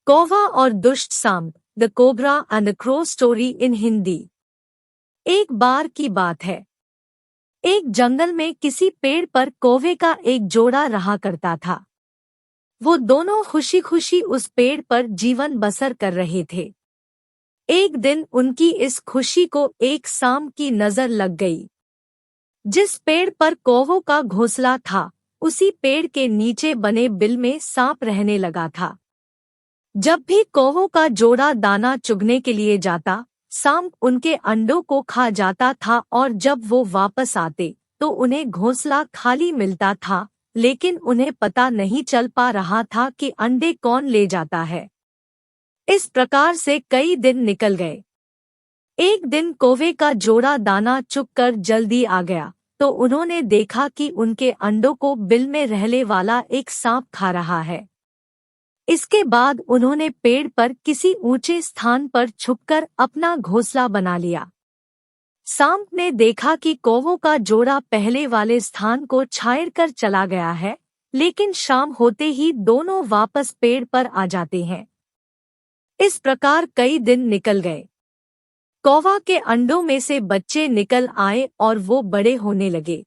कौवा और दुष्ट सांप, the cobra and the crow story in Hindi. एक बार की बात है। एक जंगल में किसी पेड़ पर कौवे का एक जोड़ा रहा करता था। वो दोनों खुशी खुशी उस पेड़ पर जीवन बसर कर रहे थे। एक दिन उनकी इस खुशी को एक सांप की नजर लग गई। जिस पेड़ पर कौवों का घोंसला था, उसी पेड़ के नीचे बने बिल में सांप रहने लगा था। जब भी कौवों का जोड़ा दाना चुगने के लिए जाता, सांप उनके अंडों को खा जाता था और जब वो वापस आते तो उन्हें घोंसला खाली मिलता था, लेकिन उन्हें पता नहीं चल पा रहा था कि अंडे कौन ले जाता है। इस प्रकार से कई दिन निकल गए। एक दिन कौवे का जोड़ा दाना चुगकर जल्दी आ गया तो उन्होंने देखा कि उनके अंडों को बिल में रहने वाला एक सांप खा रहा है। इसके बाद उन्होंने पेड़ पर किसी ऊंचे स्थान पर छुपकर अपना घोंसला बना लिया। सांप ने देखा कि कौवों का जोड़ा पहले वाले स्थान को छाड़ कर चला गया है, लेकिन शाम होते ही दोनों वापस पेड़ पर आ जाते हैं। इस प्रकार कई दिन निकल गए। कौवा के अंडों में से बच्चे निकल आए और वो बड़े होने लगे।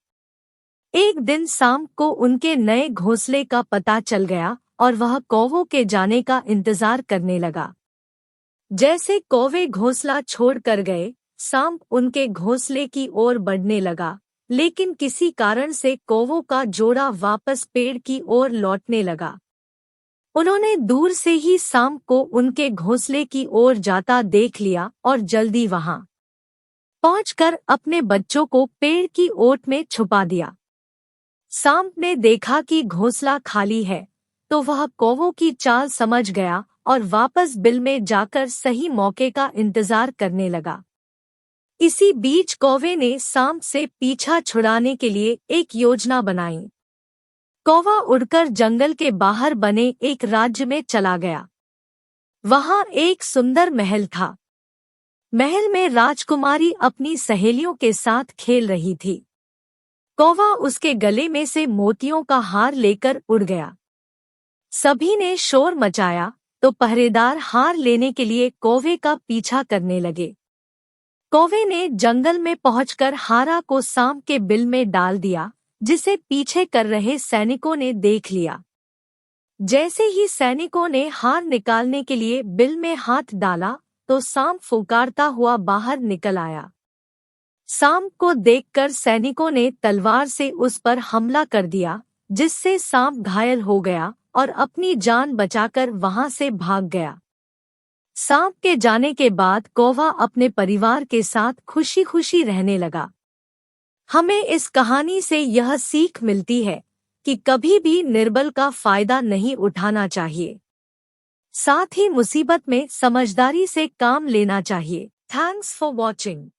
एक दिन सांप को उनके नए घोंसले का पता चल गया और वह कौवों के जाने का इंतजार करने लगा। जैसे कौवे घोंसला छोड़ कर गए, सांप उनके घोंसले की ओर बढ़ने लगा, लेकिन किसी कारण से कौवों का जोड़ा वापस पेड़ की ओर लौटने लगा। उन्होंने दूर से ही सांप को उनके घोंसले की ओर जाता देख लिया और जल्दी वहां पहुंचकर अपने बच्चों को पेड़ की ओट में छुपा दिया। सांप ने देखा कि घोंसला खाली है तो वह कौवों की चाल समझ गया और वापस बिल में जाकर सही मौके का इंतजार करने लगा। इसी बीच कौवे ने सांप से पीछा छुड़ाने के लिए एक योजना बनाई। कौवा उड़कर जंगल के बाहर बने एक राज्य में चला गया। वहां एक सुंदर महल था। महल में राजकुमारी अपनी सहेलियों के साथ खेल रही थी। कौवा उसके गले में से मोतियों का हार लेकर उड़ गया। सभी ने शोर मचाया तो पहरेदार हार लेने के लिए कौवे का पीछा करने लगे। कौवे ने जंगल में पहुंचकर हारा को सांप के बिल में डाल दिया, जिसे पीछे कर रहे सैनिकों ने देख लिया। जैसे ही सैनिकों ने हार निकालने के लिए बिल में हाथ डाला तो सांप फुकारता हुआ बाहर निकल आया। सांप को देखकर सैनिकों ने तलवार से उस पर हमला कर दिया, जिससे सांप घायल हो गया और अपनी जान बचाकर वहां से भाग गया। सांप के जाने के बाद कौवा अपने परिवार के साथ खुशी खुशी रहने लगा। हमें इस कहानी से यह सीख मिलती है कि कभी भी निर्बल का फायदा नहीं उठाना चाहिए। साथ ही मुसीबत में समझदारी से काम लेना चाहिए। Thanks for watching.